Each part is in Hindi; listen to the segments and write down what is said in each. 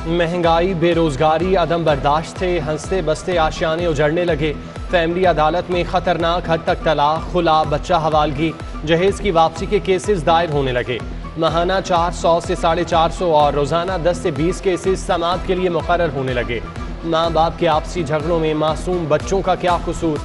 महंगाई, बेरोजगारी अदम बर्दाश्त थे, हंसते बसते आशियाने उजड़ने लगे। फैमिली अदालत में खतरनाक हद तक तलाक, खुला, बच्चा हवालगी, जहेज की वापसी के केसेस दायर होने लगे। माहाना 400 से 450 और रोजाना 10 से 20 केसेस समाअत के लिए मुकर्रर होने लगे। माँ बाप के आपसी झगड़ों में मासूम बच्चों का क्या कसूर।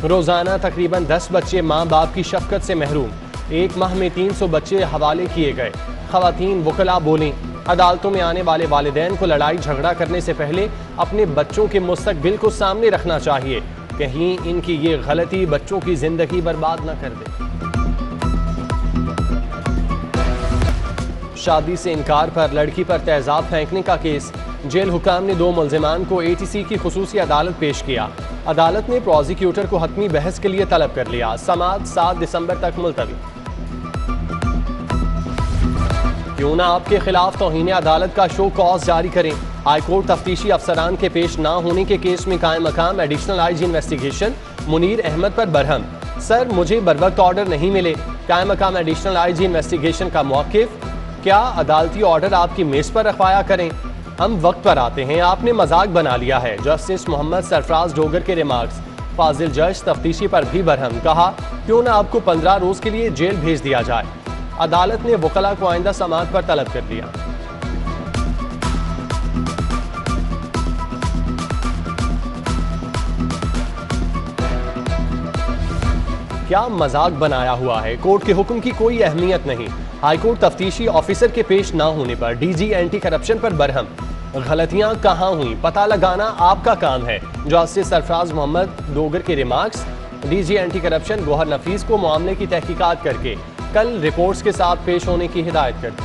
रोजाना तकरीबन 10 बच्चे माँ बाप की शफकत से महरूम। एक माह में 300 बच्चे हवाले किए गए। खवातीन वकला बोली, अदालतों में आने वाले वालिदैन को लड़ाई झगड़ा करने से पहले अपने बच्चों के मुस्तकबिल को सामने रखना चाहिए। कहीं इनकी ये गलती बच्चों की जिंदगी बर्बाद न कर दे। शादी से इनकार पर लड़की पर तेजाब फेंकने का केस। जेल हुकाम ने 2 मुल्जिमान को ATC की खुसूसी अदालत पेश किया। अदालत ने प्रोसिक्यूटर को हतमी बहस के लिए तलब कर लिया। समाअत 7 दिसंबर तक मुलतवी। क्यों ना आपके खिलाफ तौहीन अदालत का शो कॉज जारी करें। हाईकोर्ट तफ्तीशी अफसरान के पेश ना होने के केस में कायम मकाम additional IG investigation Munir Ahmed पर बरहम। सर, मुझे बरवक्त ऑर्डर नहीं मिले। कायम मकाम एडिशनल IG इन्वेस्टिगेशन का मौक़िफ़, क्या अदालती ऑर्डर आपकी मेज पर रखवाया करें। हम वक्त पर आते हैं, आपने मजाक बना लिया है। जस्टिस मोहम्मद सरफराज डोगर के रिमार्क्स। फाजिल जज तफ्तीशी पर भी बरहम, कहा क्यों ना आपको 15 रोज के लिए जेल भेज दिया जाए। अदालत ने वकला को आइंदा समाअत पर तलब कर लिया। क्या मजाक बनाया हुआ है। कोर्ट के हुक्म की कोई अहमियत नहीं। हाईकोर्ट तफ्तीशी ऑफिसर के पेश ना होने पर DG एंटी करप्शन पर बरहम। गलतियां कहां हुई पता लगाना आपका काम है। जस्टिस सरफराज मोहम्मद डोगर के remarks. DG anti corruption Gohar Nafees को मामले की तहकीकात करके कल रिपोर्ट्स के साथ पेश होने की हिदायत कर दी।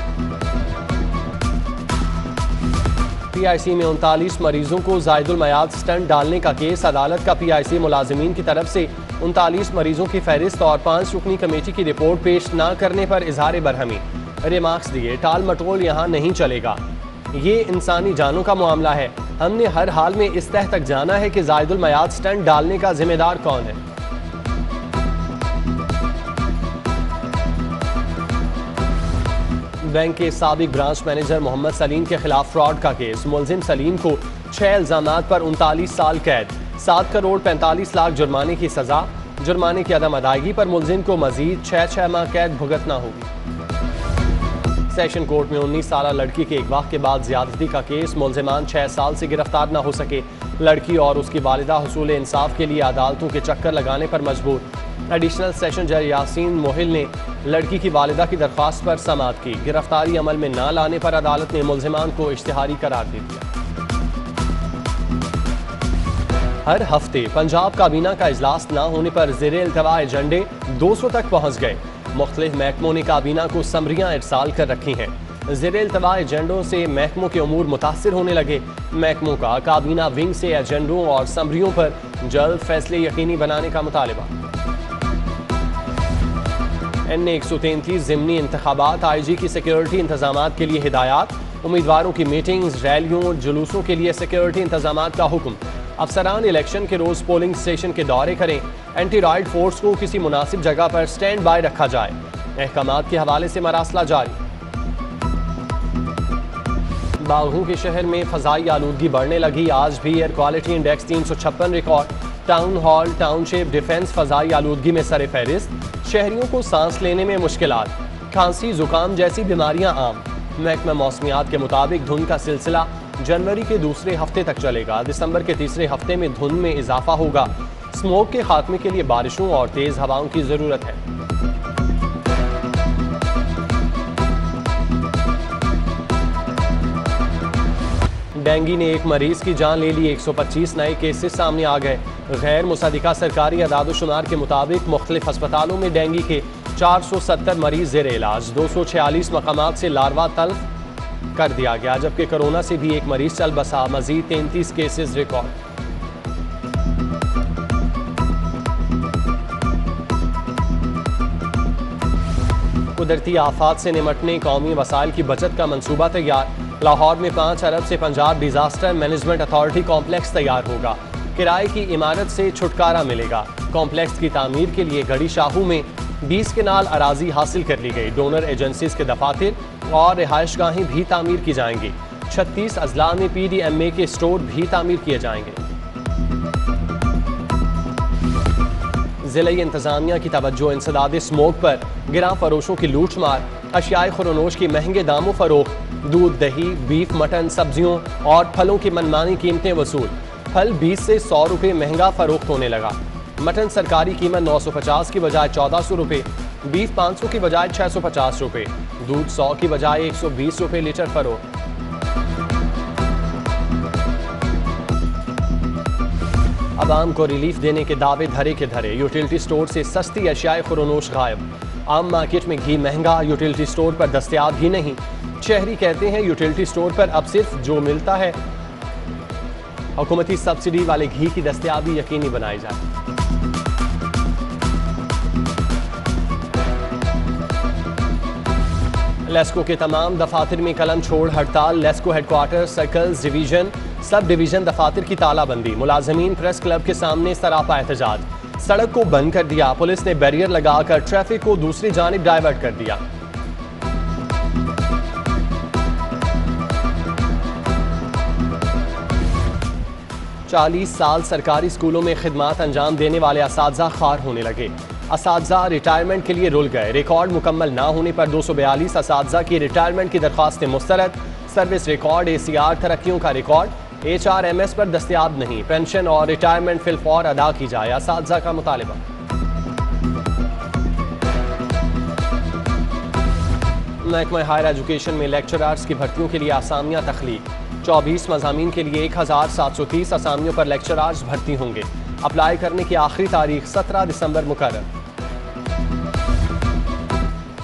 PIC में 39 मरीजों को जायदुल मयाद स्टंट डालने का केस। अदालत का PIC मुलाजिमीन की तरफ से 39 मरीजों की फहरिस्त और 5 रुकनी कमेटी की रिपोर्ट पेश न करने पर इजहार बरहमी। रिमार्क्स दिए, टाल मटोल यहाँ नहीं चलेगा। ये इंसानी जानों का मामला है। हमने हर हाल में इस तह तक जाना है कि जायदुल मयाद स्टंट डालने का जिम्मेदार कौन है। बैंक के साबिक ब्रांच मैनेजर मोहम्मद सलीम के खिलाफ फ्रॉड का केस। मुलजिम सलीम को 6 इल्जामात पर 39 साल कैद, 7 करोड़ 45 लाख जुर्माने की सजा। जुर्माने की अदम अदायगी पर मुलजिम को मजीद 6 माह कैद भुगतना होगी। सेशन कोर्ट में 19 साल लड़की के अगवा के बाद ज्यादती का केस। मुलजिमान 6 साल से गिरफ्तार न हो सके। लड़की और उसकी वालिदा हुसूल इंसाफ के लिए अदालतों के चक्कर लगाने पर मजबूर। एडिशनल सेशन जज यासीन मोहिल ने लड़की की वालिदा की दरख्वास्त पर समाअत की। गिरफ्तारी अमल में न लाने पर अदालत ने मुलजिमान को इश्तिहारी करार दे दिया। हर हफ्ते पंजाब काबीना का इजलास न होने पर ज़ेरे इल्तवा एजेंडे 200 तक पहुँच गए। मुख्तलिफ महकमों ने काबीना को समरियाँ इरसाल कर रखी हैं। ज़ेरे इल्तवा एजेंडों से महकमों के उमूर मुतासिर होने लगे। महकमों का काबीना विंग से एजेंडों और समरियों पर जल्द फैसले यकीनी बनाने का मुतालिबा। NA 133 ज़िमनी इंतखाबात। IG की सिक्योरिटी इंतजामात के लिए हिदायत। उम्मीदवारों की मीटिंग्स, रैलियों, जुलूसों के लिए सिक्योरिटी इंतजामात का हुक्म। अफसरान इलेक्शन के रोज पोलिंग स्टेशन के दौरे करें। एंटी राइड फोर्स को किसी मुनासिब जगह पर स्टैंड बाय रखा जाए। अहकामात के हवाले से मरासला जारी। बागों के शहर में फजाई आलूदगी बढ़ने लगी। आज भी air quality index 356 record. Town hall, township, defence फजाई आलूदगी में सरे फहरिस्त। शहरियों को सांस लेने में मुश्किलात, खांसी, जुकाम जैसी बीमारियां आम। महकमा मौसमियात के मुताबिक धुंध का सिलसिला जनवरी के दूसरे हफ्ते तक चलेगा। दिसंबर के तीसरे हफ्ते में धुंध में इजाफा होगा। स्मोक के खात्मे के लिए बारिशों और तेज हवाओं की जरूरत है। डेंगू ने एक मरीज की जान ले ली। 125 नए केसेस सामने आ गए। गैर मुसद्दिका सरकारी अदाद-ओ-शुमार के मुताबिक मुख्तलिफ अस्पतालों में डेंगू के 470 मरीज ज़ेर इलाज। 246 मकामात से लार्वा तल्फ कर दिया गया, जबकि कोरोना से भी एक मरीज चल बसा। मजीद 33 केसेस रिकॉर्ड। कुदरती आफात से निमटने कौमी वसाइल की बचत का मंसूबा तैयार। लाहौर में 5 अरब से Punjab disaster management authority complex तैयार होगा। किराए की इमारत से छुटकारा मिलेगा। कॉम्प्लेक्स की तामीर के लिए गढ़ी शाहू में 20 केनाल अराजी हासिल कर ली गई। डोनर एजेंसीज के दफातर और रिहाइशगाहें भी तामीर की जाएंगी। 36 अजला में PDMA के स्टोर भी तामीर किए जाएंगे। जिले इंतजामिया की तवज्जो इंसदाद स्मोक पर गिरा फरोशों की लूट मार, अशियाए खुरनोश की महंगे दामों फरोख्त, दूध, दही, बीफ, मटन, सब्जियों और फलों की मनमानी कीमतें वसूल। फल 20 से 100 रुपये महंगा फरोख्त होने लगा। मटन सरकारी कीमत 950 की बजाय 1400 रुपये, बीफ 500 की बजाय 650 रुपये, दूध 100 की बजाय 120 रुपये लीटर फरोख्त। अवाम को रिलीफ देने के दावे धरे के धरे, यूटिलिटी स्टोर से सस्ती अशियाए खुरनोश गायब। आम मार्केट में घी महंगा, यूटिलिटी स्टोर पर दस्तयाब ही नहीं। शहरी कहते हैं यूटिलिटी स्टोर पर अब सिर्फ जो मिलता है। हुकूमती सब्सिडी वाले घी की दस्तयाबी यकीनी बनाई जाए। लेस्को के तमाम दफातर में कलम छोड़ हड़ताल। LESCO headquarter, circles, division, sub division दफातर की तालाबंदी। मुलाजमीन प्रेस क्लब के सामने सरापा एहतजाज। सड़क को बंद कर दिया, पुलिस ने बैरियर लगाकर ट्रैफिक को दूसरी जानिब डाइवर्ट कर दिया। चालीस साल सरकारी स्कूलों में खिदमात अंजाम देने वाले असातिज़ा खार होने लगे। असातिज़ा रिटायरमेंट के लिए रुल गए। रिकॉर्ड मुकम्मल ना होने पर 242 असातिज़ा की रिटायरमेंट की दरख्वास्तें मुस्तरद। सर्विस रिकॉर्ड, ACR, तरक्कियों का रिकॉर्ड HRMS पर दस्तयाब नहीं। पेंशन और रिटायरमेंट फिलफौर अदा की जाए, असातिज़ा का मुतालिबा। महकमा हायर एजुकेशन में लेक्चरर्स की भर्तियों के लिए आसामियाँ तख्लीक। 24 मज़ामीन के लिए 1730 असामियों पर लेक्चरर्स भर्ती होंगे। अप्लाई करने की आखिरी तारीख 17 दिसंबर मुकर्रर।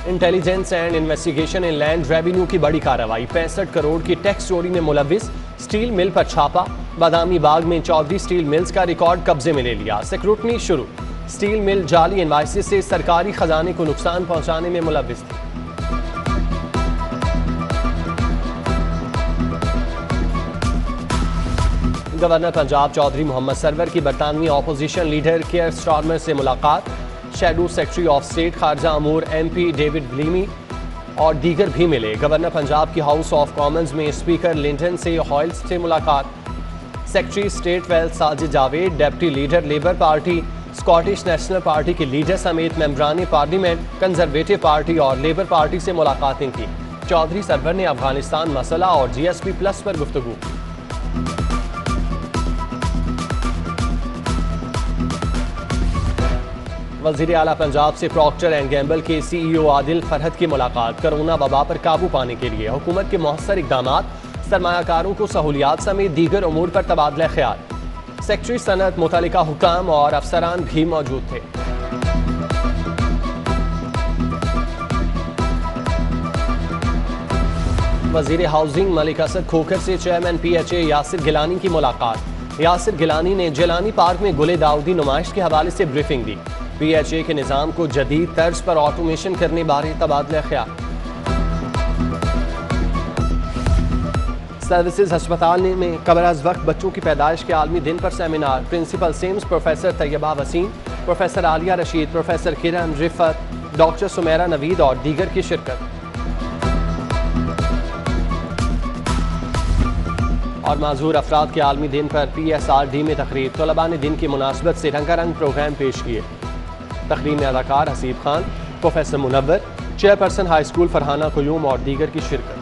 Intelligence and investigation in land revenue की बड़ी कार्रवाई। 65 करोड़ की टैक्स चोरी में मुलविस स्टील मिल पर छापा। बादामी बाग में चौधरी स्टील मिल्स का रिकॉर्ड कब्जे में ले लिया। स्क्रूटनी शुरू। स्टील मिल जाली इनवाइसेस से सरकारी खजाने को नुकसान पहुंचाने में मुलविस थी। गवर्नर पंजाब चौधरी मोहम्मद सरवर की बरतानवी अपोजिशन लीडर केयर स्टार्मर से मुलाकात। शेडो सेक्रेटरी ऑफ स्टेट खारजा अमूर MP डेविड ब्लीमी और दीगर भी मिले। गवर्नर पंजाब की हाउस ऑफ कॉमन्स में स्पीकर लिंटन से हॉइल्स से मुलाकात। Secretary state health Sajid Javed, deputy leader labour party, Scottish national party के लीडर समेत मेंबरान पार्लियामेंट, कंजर्वेटिव पार्टी और लेबर पार्टी से मुलाकातें की। चौधरी सरवर ने अफगानिस्तान मसला और GSP+ पर गुफ्तगू की। वज़ीर आला पंजाब से प्रॉक्टर एंड गैम्बल के CEO आदिल फरहद की मुलाकात। कोरोना वबा पर काबू पाने के लिए हुकूमत के मौसर इक़दामात, सरमायाकारों को सहूलियात समेत दीगर उमूर पर तबादला ख्याल। सेक्रेटरी सनत, मुतल्लिका हुकाम और अफसरान भी मौजूद थे। वज़ीर हाउसिंग मलिक असद खोखर से चेयरमैन PHA यासिर गिलानी की मुलाकात। यासिर गिलानी ने जिलानी पार्क में गुले दाऊदी नुमाइश के हवाले से ब्रीफिंग दी। PHA के निज़ाम को जदीद तर्ज पर ऑटोमेशन करने बारे तबादला ख्याल। सर्विसेज अस्पताल में कब्र अज़ वक्त बच्चों की पैदाइश के आलमी दिन पर seminar. Principal SIMS professor Tayyaba Waseem, professor Aliya Rasheed, professor Kiran Riffat, doctor Sumera Naveed और दीगर की शिरकत। और माजूर अफराद के आलमी दिन पर PSRD में तकरीब। तलबा ने दिन की मुनासबत से रंगारंग प्रोग्राम पेश किए। तकरीर में अदाकार Haseeb Khan, professor Munawwar, chairperson high school Farhana Qayyum और दीगर की शिरकत।